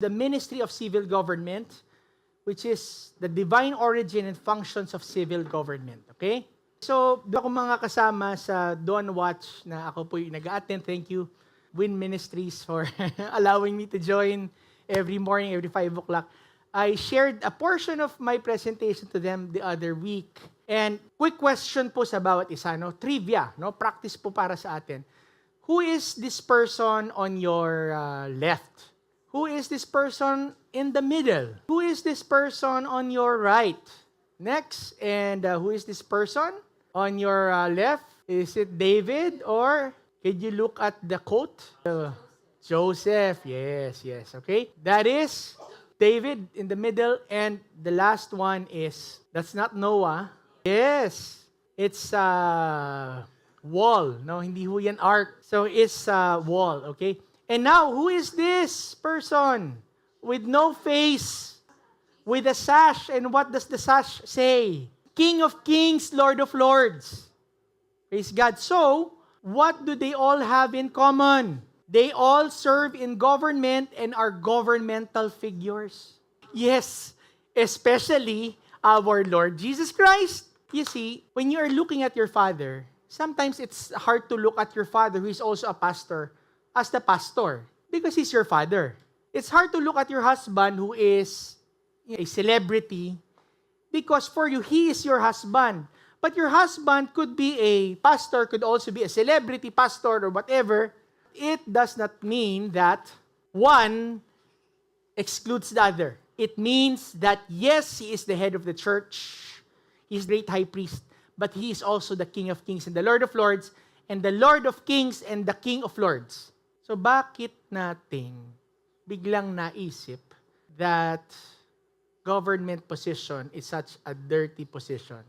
the ministry of civil government, which is the divine origin and functions of civil government. Okay? So, doon ako mga kasama sa Dawn Watch na ako po yung nag-attend. Thank you, Win Ministries, for allowing me to join every morning, every 5 o'clock. I shared a portion of my presentation to them the other week. And quick question po sa bawat isa, no? Trivia, no? Practice po para sa atin. Who is this person on your left? Who is this person in the middle? Who is this person on your right? Next, and who is this person on your left? Is it David, or could you look at the coat? Joseph, yes, okay. That is David in the middle, and the last one is, that's not Noah. Yes, it's wall. No, hindi ho yan ark. So it's wall, okay? And now, who is this person with no face, with a sash? And what does the sash say? King of Kings, Lord of Lords. Praise God. So, what do they all have in common? They all serve in government and are governmental figures. Yes, especially our Lord Jesus Christ. You see, when you are looking at your father, sometimes it's hard to look at your father, who is also a pastor, as the pastor, because he's your father. It's hard to look at your husband, who is a celebrity, because for you, he is your husband. But your husband could be a pastor, could also be a celebrity pastor or whatever. It does not mean that one excludes the other. It means that, yes, he is the head of the church. He's the great high priest. But he is also the King of Kings and the Lord of Lords, and the Lord of Kings and the King of Lords. So bakit natin biglang naisip that government position is such a dirty position?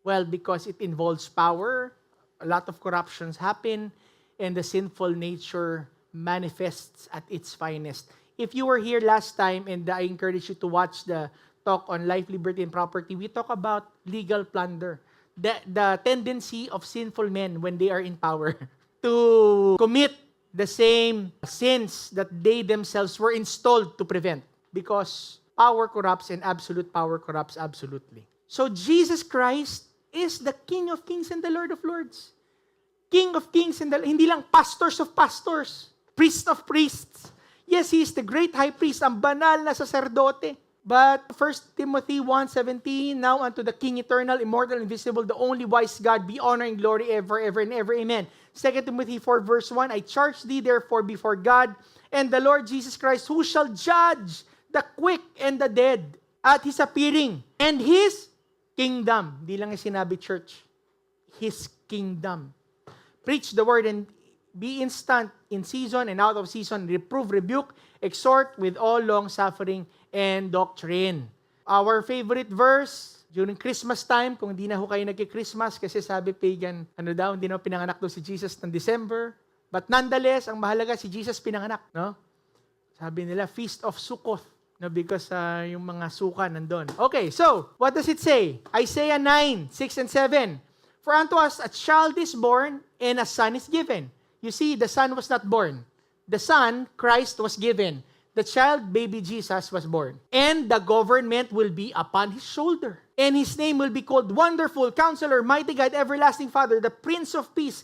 Well, because it involves power, a lot of corruptions happen, and the sinful nature manifests at its finest. If you were here last time, and I encourage you to watch the talk on life, liberty, and property, we talk about legal plunder. The tendency of sinful men when they are in power to commit the same sins that they themselves were installed to prevent, because power corrupts and absolute power corrupts absolutely. So Jesus Christ is the King of Kings and the Lord of Lords. King of Kings and hindi lang pastors of pastors, priest of priests. Yes, he is the great high priest, ang banal na saserdote. But 1 Timothy 1:17, now unto the King eternal, immortal, invisible, the only wise God, be honor and glory ever, ever, and ever. Amen. 2 Timothy 4 verse 1, I charge thee therefore before God and the Lord Jesus Christ, who shall judge the quick and the dead at His appearing, and His kingdom. Di lang yung sinabi church. His kingdom. Preach the word and be instant in season and out of season, reprove, rebuke, exhort with all long suffering and doctrine. Our favorite verse during Christmas time, kung hindi na ho kayo nagki-Christmas, kasi sabi pagan, hindi na pinanganak doon si Jesus ng December. But nonetheless, ang mahalaga si Jesus pinanganak, no? Sabi nila, Feast of Sukkoth, no? Because yung mga suka nandun. Okay, so, what does it say? Isaiah 9, 6 and 7. For unto us a child is born, and a son is given. You see, the son was not born. The son, Christ, was given. The child, baby Jesus, was born. And the government will be upon his shoulder. And his name will be called Wonderful, Counselor, Mighty God, Everlasting Father, the Prince of Peace.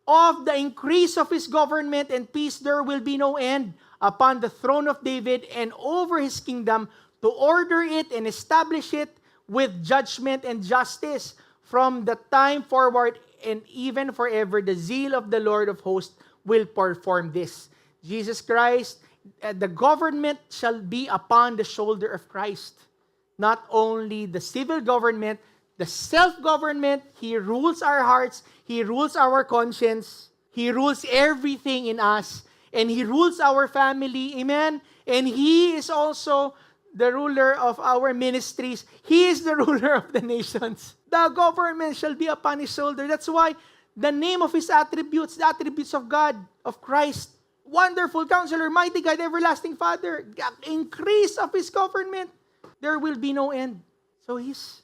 Of the increase of his government and peace there will be no end upon the throne of David and over his kingdom, to order it and establish it with judgment and justice from the time forward and even forever. The zeal of the Lord of hosts will perform this. Jesus Christ, the government shall be upon the shoulder of Christ. Not only the civil government, the self-government. He rules our hearts. He rules our conscience. He rules everything in us. And He rules our family. Amen? And He is also the ruler of our ministries. He is the ruler of the nations. The government shall be upon His shoulder. That's why the name of His attributes, the attributes of God, of Christ, Wonderful Counselor, Mighty God, Everlasting Father, increase of His government, there will be no end. So He's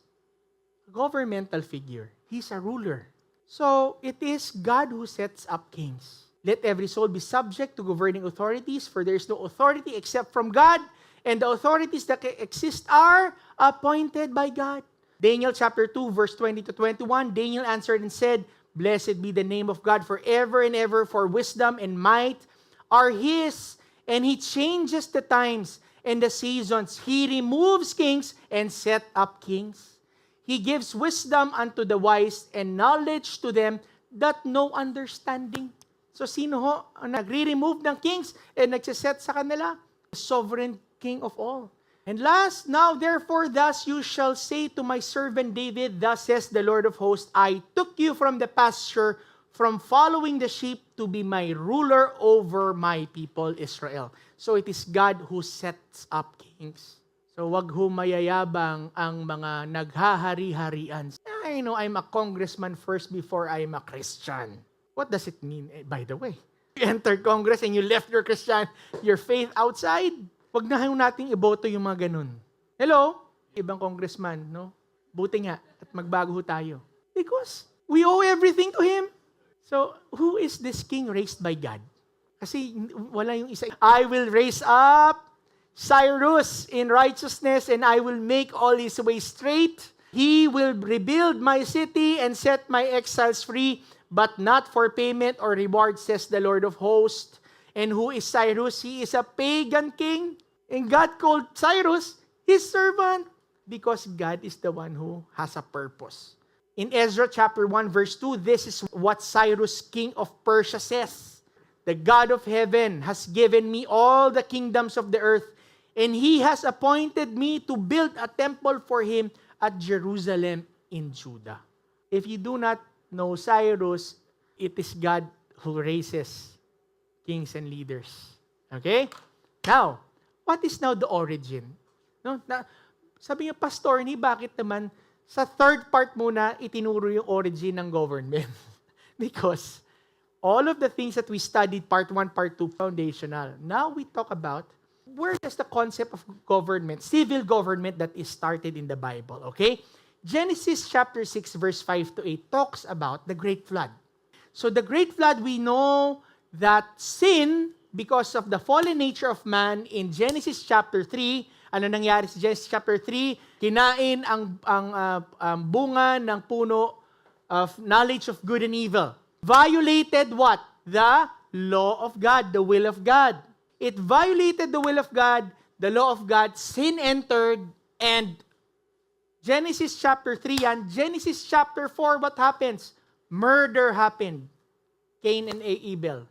a governmental figure. He's a ruler. So it is God who sets up kings. Let every soul be subject to governing authorities, for there is no authority except from God, and the authorities that exist are appointed by God. Daniel chapter 2, verse 20 to 21, Daniel answered and said, Blessed be the name of God forever and ever, for wisdom and might are His, and He changes the times and the seasons. He removes kings and set up kings. He gives wisdom unto the wise and knowledge to them that know understanding. So sino ho ang nagre-remove ng kings and nagsiset sa kanila? The sovereign King of all. And last, now therefore thus you shall say to my servant David, Thus says the Lord of hosts, I took you from the pasture, from following the sheep, to be my ruler over my people Israel. So it is God who sets up kings. So wag humayayabang ang mga naghahari-harian. I know I'm a congressman first before I'm a Christian. What does it mean? By the way, you entered Congress and you left your faith outside. Wag na nating iboto yung mga ganun. Hello? Ibang congressman, no? Buti nga at magbago tayo. Because we owe everything to Him. So, who is this king raised by God? Kasi wala yung isa. I will raise up Cyrus in righteousness and I will make all his ways straight. He will rebuild my city and set my exiles free, but not for payment or reward, says the Lord of hosts. And who is Cyrus? He is a pagan king. And God called Cyrus His servant because God is the one who has a purpose. In Ezra chapter 1 verse 2, this is what Cyrus, king of Persia, says. The God of heaven has given me all the kingdoms of the earth, and He has appointed me to build a temple for Him at Jerusalem in Judah. If you do not know Cyrus, it is God who raises kings and leaders. Okay? Now, what is now the origin? No, sabi niya, Pastor, bakit naman sa third part muna itinuro yung origin ng government? Because all of the things that we studied, part 1, part 2, foundational. Now we talk about where does the concept of government, civil government that is started in the Bible, okay? Genesis chapter 6, verse 5 to 8 talks about the Great Flood. So the Great Flood, we know that sin, because of the fallen nature of man, in Genesis chapter 3, ano nangyari sa Genesis chapter 3? Kinain ang bunga ng puno of knowledge of good and evil. Violated what? The law of God, the will of God. It violated the will of God, the law of God, sin entered, and Genesis chapter 3 and Genesis chapter 4, what happens? Murder happened. Cain and Abel.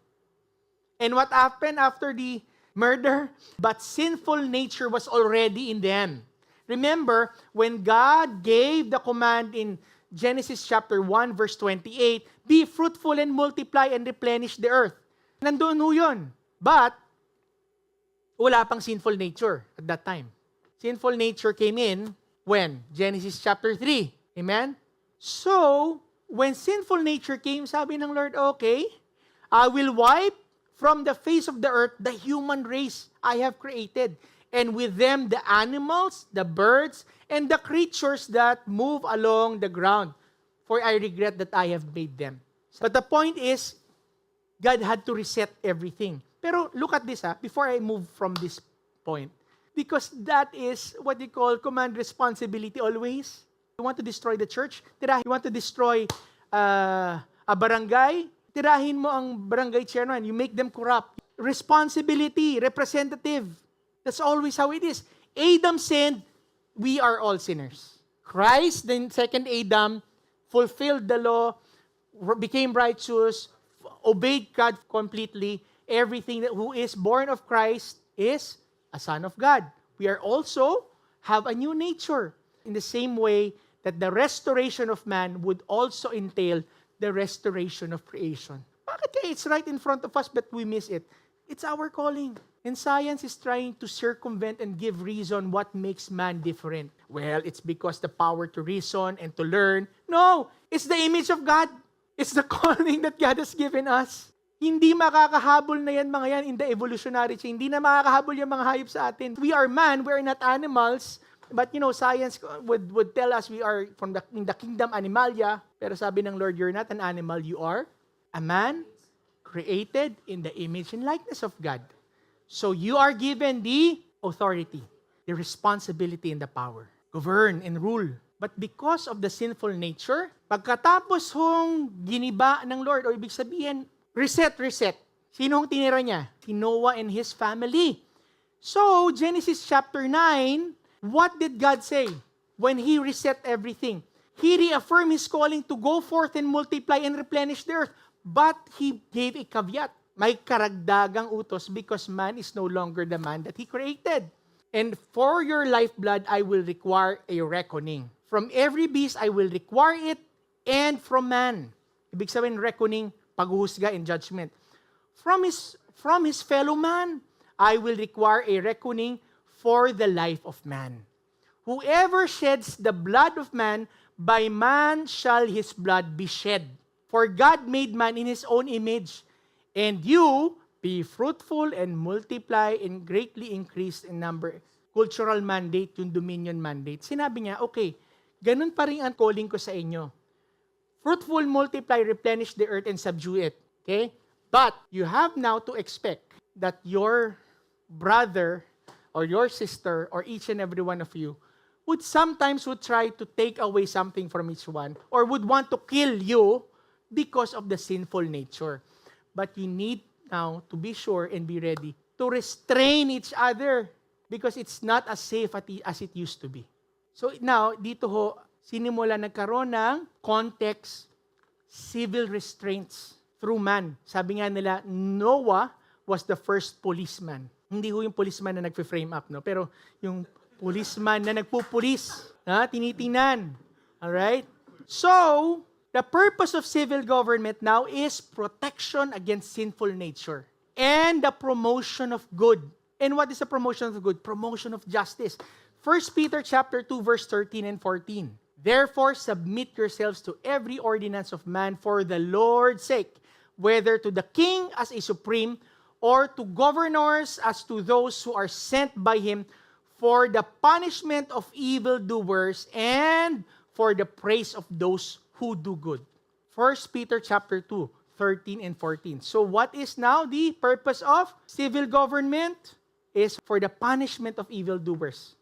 And what happened after the murder? But sinful nature was already in them. Remember, when God gave the command in Genesis chapter 1, verse 28, be fruitful and multiply and replenish the earth. Nandoon ho yun. But, wala pang sinful nature at that time. Sinful nature came in when? Genesis chapter 3. Amen? So, when sinful nature came, sabi ng Lord, okay, I will wipe from the face of the earth the human race I have created, and with them the animals, the birds, and the creatures that move along the ground, for I regret that I have made them. But the point is, God had to reset everything. Pero look at this, before I move from this point, because that is what you call command responsibility always. You want to destroy the church? You want to destroy a barangay? Tirahin mo ang barangay chairman. You make them corrupt. Responsibility, representative. That's always how it is. Adam sinned, we are all sinners. Christ, the second Adam, fulfilled the law, became righteous, obeyed God completely. Everything that who is born of Christ is a son of God. We are also have a new nature. In the same way that the restoration of man would also entail the restoration of creation. Bakit kaya it's right in front of us but we miss it? It's our calling. And science is trying to circumvent and give reason what makes man different. Well, it's because the power to reason and to learn. No! It's the image of God. It's the calling that God has given us. Hindi makakahabol na yan mga yan in the evolutionary chain. Hindi na makakahabol yung mga hayop sa atin. We are man, we are not animals. But science would tell us we are in the kingdom animalia. Pero sabi ng Lord, you're not an animal, you are a man created in the image and likeness of God. So you are given the authority, the responsibility, and the power. Govern and rule. But because of the sinful nature, pagkatapos hong giniba ng Lord, o ibig sabihin, reset. Sino hong tinira niya? Si Noah and his family. So, Genesis chapter 9, what did God say when He reset everything? He reaffirmed His calling to go forth and multiply and replenish the earth. But He gave a caveat. May karagdagang utos because man is no longer the man that He created. And for your lifeblood, I will require a reckoning. From every beast, I will require it, and from man. Ibig sabihin, reckoning, paghuhusga and judgment. From his fellow man, I will require a reckoning for the life of man. Whoever sheds the blood of man, by man shall his blood be shed. For God made man in His own image. And you, be fruitful and multiply and greatly increase in number. Cultural mandate, yung dominion mandate. Sinabi niya, okay, ganun pa rin ang calling ko sa inyo. Fruitful, multiply, replenish the earth, and subdue it. Okay? But you have now to expect that your brother or your sister or each and every one of you would try to take away something from each one or would want to kill you because of the sinful nature. But you need now to be sure and be ready to restrain each other because it's not as safe as it used to be. So now, dito ho, sinimula nagkaroon ng context, civil restraints through man. Sabi nga nila, Noah was the first policeman. Hindi ho yung policeman na nagfe-frame up, no? Pero yung policeman na nagpupulis, tinitingnan. Alright? So, the purpose of civil government now is protection against sinful nature and the promotion of good. And what is the promotion of good? Promotion of justice. 1 Peter chapter 2, verse 13 and 14. Therefore, submit yourselves to every ordinance of man for the Lord's sake, whether to the king as a supreme, or to governors as to those who are sent by him, for the punishment of evildoers and for the praise of those who do good. 1 Peter chapter 2, 13 and 14. So what is now the purpose of civil government? Is for the punishment of evildoers.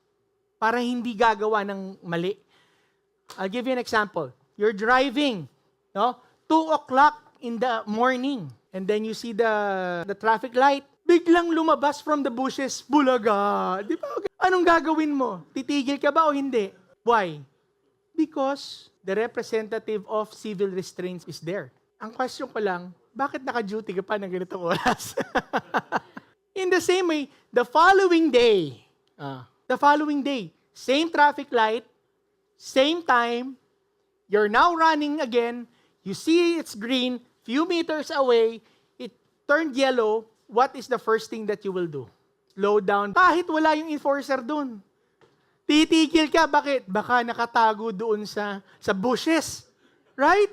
Para hindi gagawa ng mali. I'll give you an example. You're driving, 2 o'clock in the morning, and then you see the traffic light, biglang lumabas from the bushes, bulaga. Di ba? Anong gagawin mo? Titigil ka ba o hindi? Why? Because the representative of civil restraints is there. Ang question ko lang, bakit naka-duty ka pa ng ganitong oras? In the same way, the following day, same traffic light, same time, you're now running again, you see it's green, few meters away, it turned yellow, what is the first thing that you will do? Slow down. Kahit wala yung enforcer dun. Titigil ka, bakit? Baka nakatago doon sa bushes. Right?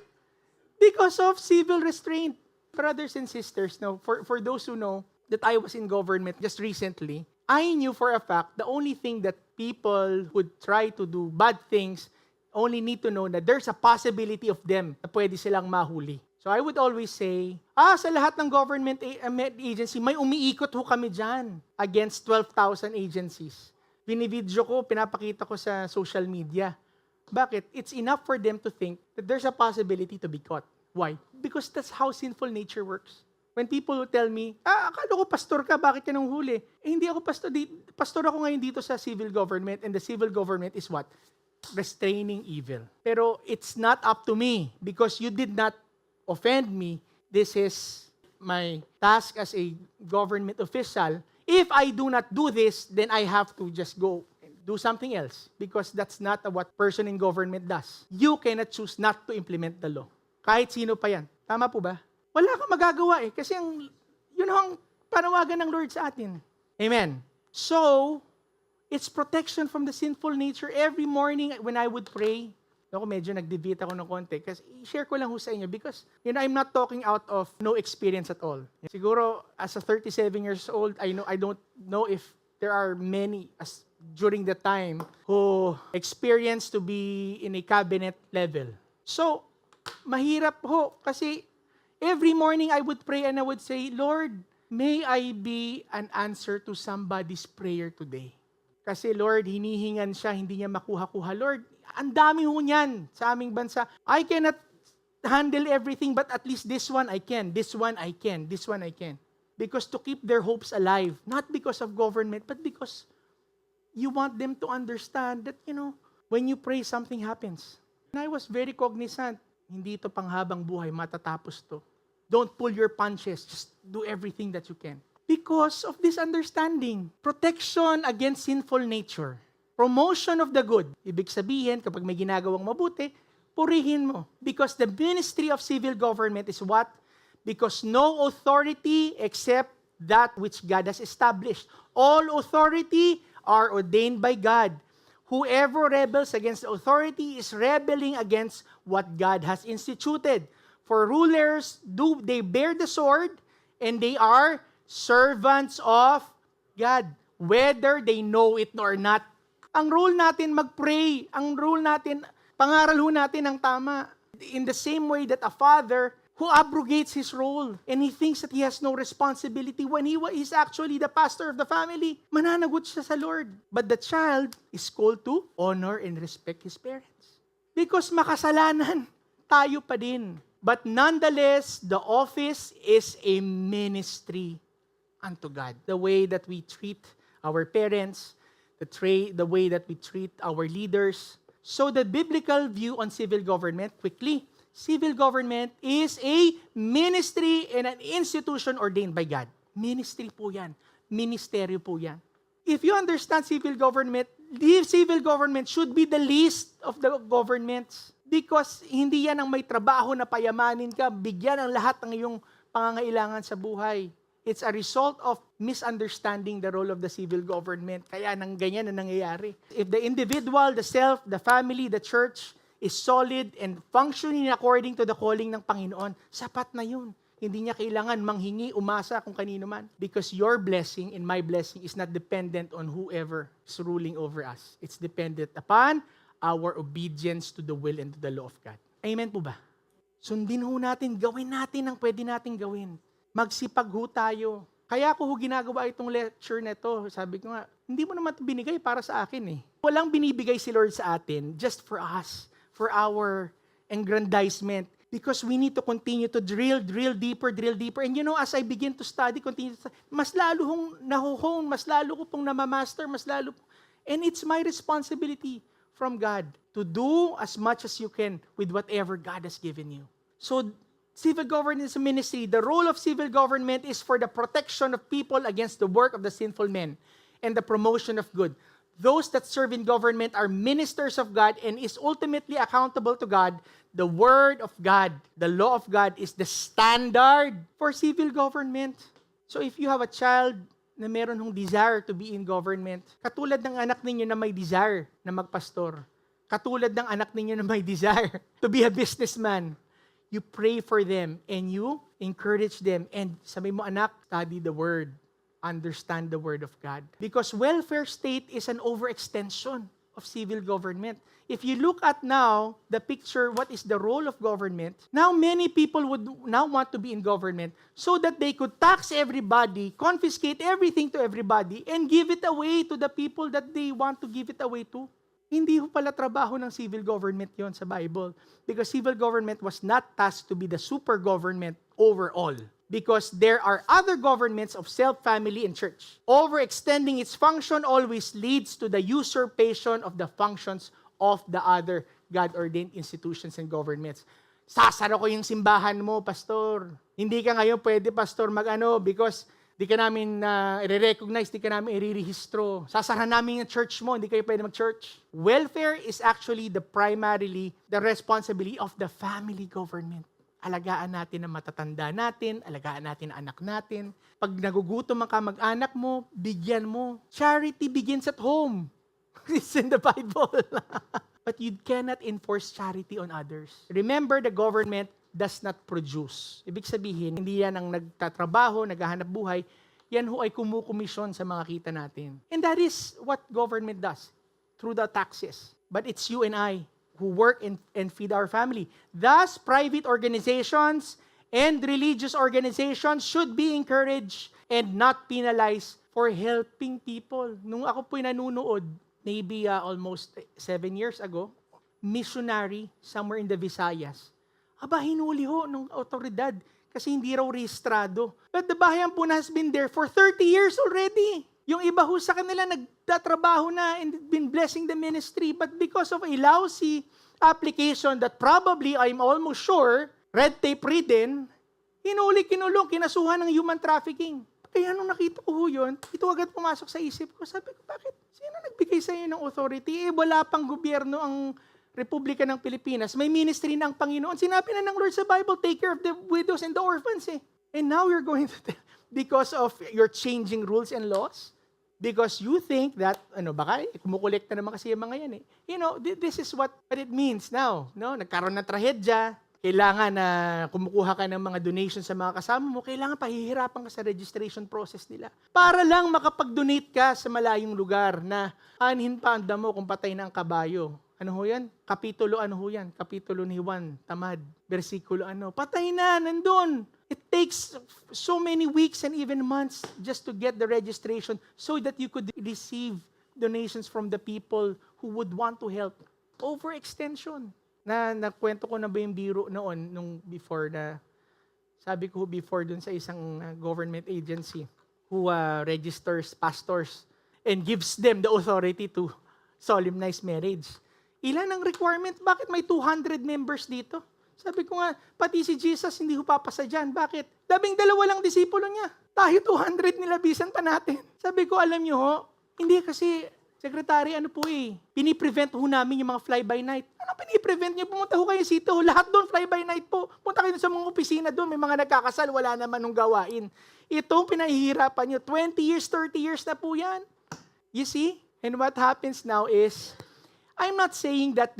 Because of civil restraint. Brothers and sisters, no, for those who know that I was in government just recently, I knew for a fact the only thing that people would try to do bad things only need to know that there's a possibility of them na pwede silang mahuli. So I would always say, sa lahat ng government agency, may umiikot ho kami dyan against 12,000 agencies. Binivideo ko, pinapakita ko sa social media. Bakit? It's enough for them to think that there's a possibility to be caught. Why? Because that's how sinful nature works. When people will tell me, akala ko pastor ka, bakit ka nang huli? Hindi ako pastor. Pastor ako ngayon dito sa civil government, and the civil government is what? Restraining evil. Pero it's not up to me because you did not offend me. This is my task as a government official. If I do not do this, then I have to just go and do something else because that's not what person in government does. You cannot choose not to implement the law. Kahit sino pa yan. Tama po ba? Wala kang magagawa kasi yun ang panawagan ng Lord sa atin. Amen. So, it's protection from the sinful nature. Every morning when I would pray, ako medyo nag-deviate ako ng konti kasi i-share ko lang ho sa inyo because, I'm not talking out of no experience at all. Siguro, as a 37 years old, I don't know if there are many during the time who experienced to be in a cabinet level. So, mahirap ho kasi every morning I would pray and I would say, Lord, May I be an answer to somebody's prayer today. Kasi Lord, hinihingan siya, hindi niya makuha-kuha. Lord, ang dami ho niyan sa aming bansa. I cannot handle everything, but at least this one I can. This one I can. This one I can. Because to keep their hopes alive, not because of government, but because you want them to understand that, when you pray, something happens. And I was very cognizant. Hindi ito panghabang buhay, matatapos to. Don't pull your punches. Just do everything that you can. Because of this understanding. Protection against sinful nature. Promotion of the good. Ibig sabihin, kapag may ginagawang mabuti, purihin mo. Because the ministry of civil government is what? Because no authority except that which God has established. All authority are ordained by God. Whoever rebels against the authority is rebelling against what God has instituted. For rulers, they bear the sword, and they are servants of God, whether they know it or not. Ang rule natin mag-pray, ang rule natin, pangaral ho natin ang tama. In the same way that a father who abrogates his role and he thinks that he has no responsibility when he is actually the pastor of the family, mananagot siya sa Lord. But the child is called to honor and respect his parents. Because makasalanan, tayo pa din. But nonetheless, the office is a ministry unto God. The way that we treat our parents, the way that we treat our leaders. So the biblical view on civil government, quickly, civil government is a ministry and an institution ordained by God. Ministry po yan. Ministeryo po yan. If you understand civil government should be the least of the governments. Because hindi yan ang may trabaho na payamanin ka, bigyan ang lahat ng iyong pangangailangan sa buhay. It's a result of misunderstanding the role of the civil government. Kaya nang ganyan na nangyayari. If the individual, the self, the family, the church is solid and functioning according to the calling ng Panginoon, sapat na yun. Hindi niya kailangan manghingi, umasa kung kanino man. Because your blessing and my blessing is not dependent on whoever is ruling over us. It's dependent upon our obedience to the will and to the law of God. Amen po ba? Sundin ho natin, gawin natin ang pwede natin gawin. Magsipag ho tayo. Kaya ako ginagawa itong lecture na ito. Sabi ko nga, hindi mo naman ito binigay para sa akin eh. Walang binibigay si Lord sa atin just for us, for our aggrandizement. Because we need to continue to drill deeper. And as I begin to study, mas lalo hong nahuhone, mas lalo ko pong namamaster, and it's my responsibility from God to do as much as you can with whatever God has given you. So, civil government is a ministry. The role of civil government is for the protection of people against the work of the sinful men and the promotion of good. Those that serve in government are ministers of God and is ultimately accountable to God. The Word of God, the law of God is the standard for civil government. So if you have a child na meron hong desire to be in government, katulad ng anak ninyo na may desire na magpastor, katulad ng anak ninyo na may desire to be a businessman, you pray for them and you encourage them and sabi mo, anak, study the Word. Understand the Word of God. Because welfare state is an overextension of civil government. If you look at now the picture, what is the role of government? Now many people would now want to be in government so that they could tax everybody, confiscate everything to everybody, and give it away to the people that they want to give it away to. Hindi ho pala trabaho ng civil government yon sa Bible. Because civil government was not tasked to be the super government over all. Because there are other governments of self, family, and church. Overextending its function always leads to the usurpation of the functions of the other God-ordained institutions and governments. Sasara ko yung simbahan mo, pastor. Hindi ka ngayon pwede, pastor, because di ka namin i-recognize, di ka namin i-rehistro. Sasara namin yung church mo, hindi kayo pwede mag-church. Welfare is actually the responsibility of the family government. Alagaan natin ang matatanda natin, alagaan natin ang anak natin. Pag nagugutom ang kamag-anak mo, bigyan mo. Charity begins at home. It's in the Bible. But you cannot enforce charity on others. Remember, the government does not produce. Ibig sabihin, hindi yan ang nagtatrabaho, naghahanap buhay. Yan ho ay kumukomisyon sa mga kita natin. And that is what government does through the taxes. But it's you and I who work and feed our family. Thus, private organizations and religious organizations should be encouraged and not penalized for helping people. Nung ako po'y nanunood, maybe almost 7 years ago, missionary somewhere in the Visayas. Aba, hinuli ho ng otoridad kasi hindi raw rehistrado. But the Bahayan Puna has been there for 30 years already. Yung iba ho sa kanila nagtatrabaho na and been blessing the ministry, but because of a lousy application that probably, I'm almost sure, red tape ridden, hinuli, kinulong, kinasuhan ng human trafficking. Kaya nung nakita ko ho yun, ito agad pumasok sa isip ko. Sabi ko, bakit? Sino nagbigay sa iyo ng authority? Wala pang gobyerno ang Republika ng Pilipinas. May ministry ng Panginoon. Sinabi na ng Lord sa Bible, take care of the widows and the orphans. And now you're going to tell, because of your changing rules and laws, because you think that, baka, kumukolekta naman kasi yung mga yan. This is what it means now. No? Nagkaroon ng trahedya, kailangan na kumukuha ka ng mga donations sa mga kasama mo, kailangan pahihirapan ka sa registration process nila. Para lang makapag-donate ka sa malayong lugar na anhin pa ang damo kung patay na ang kabayo. Ano ho yan? Kapitulo ano ho yan? Kapitulo ni Juan, tamad. Versikulo ano? Patay na, nandun. It takes so many weeks and even months just to get the registration so that you could receive donations from the people who would want to help. Overextension. Nakwento ko na ba yung biro noon, nung before na, sabi ko before dun sa isang government agency who registers pastors and gives them the authority to solemnize marriage. Ilan ang requirement? Bakit may 200 members dito? Sabi ko nga, pati si Jesus hindi ho papasa dyan. Bakit? 12 lang disipulo niya. Tayo 200 nilabisan pa natin. Sabi ko, alam nyo ho, hindi kasi, Secretary, piniprevent ho namin yung mga fly-by-night. Ano piniprevent nyo? Pumunta ho kayo sito. Lahat doon, fly-by-night po. Punta kayo sa mga opisina doon. May mga nagkakasal, wala naman nung gawain. Itong pinahihirapan nyo, 20 years, 30 years na po yan. You see? And what happens now is, I'm not saying that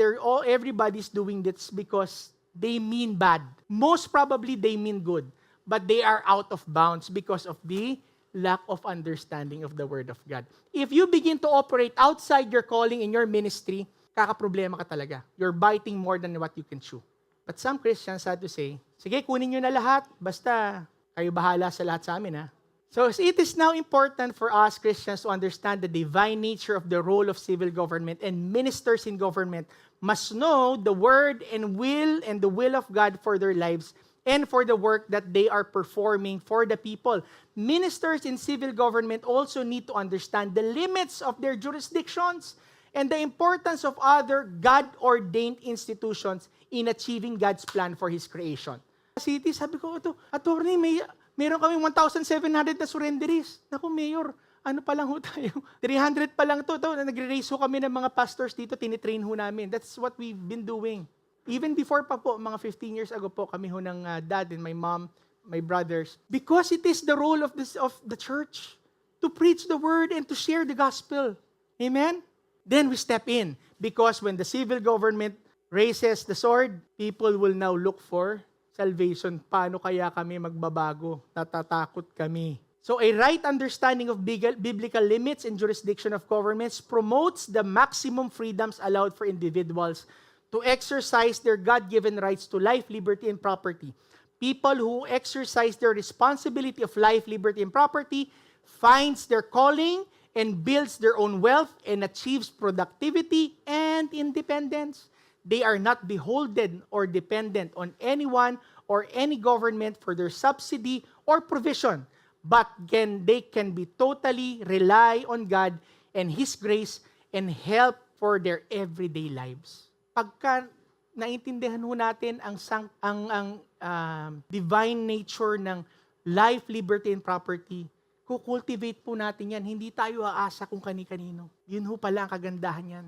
everybody's doing this because they mean bad. Most probably they mean good. But they are out of bounds because of the lack of understanding of the Word of God. If you begin to operate outside your calling in your ministry, kakaproblema ka talaga. You're biting more than what you can chew. But some Christians had to say, sige, kunin nyo na lahat, basta kayo bahala sa lahat sa amin, ha? So it is now important for us Christians to understand the divine nature of the role of civil government, and ministers in government must know the word and the will of God for their lives and for the work that they are performing for the people. Ministers in civil government also need to understand the limits of their jurisdictions and the importance of other God-ordained institutions in achieving God's plan for His creation. City, sabi ko, attorney, meron kaming 1,700 na surrenderies. Naku, Mayor, ano pa lang ho tayo? 300 pa lang to. Nagre-raise ho kami ng mga pastors dito, tinitrain ho namin. That's what we've been doing. Even before pa po, mga 15 years ago po, kami ho ng dad and my mom, my brothers. Because it is the role of the church to preach the word and to share the gospel. Amen? Then we step in. Because when the civil government raises the sword, people will now look for salvation. Paano kaya kami magbabago? Natatakot kami. So a right understanding of biblical limits and jurisdiction of governments promotes the maximum freedoms allowed for individuals to exercise their God-given rights to life, liberty, and property. People who exercise their responsibility of life, liberty, and property finds their calling and builds their own wealth and achieves productivity and independence. They are not beholden or dependent on anyone or any government for their subsidy or provision, but they can be totally rely on God and His grace and help for their everyday lives. Pagka naintindihan ho natin ang divine nature ng life, liberty, and property, kukultivate po natin yan. Hindi tayo aasa kung kani-kanino. Yun ho pala ang kagandahan yan.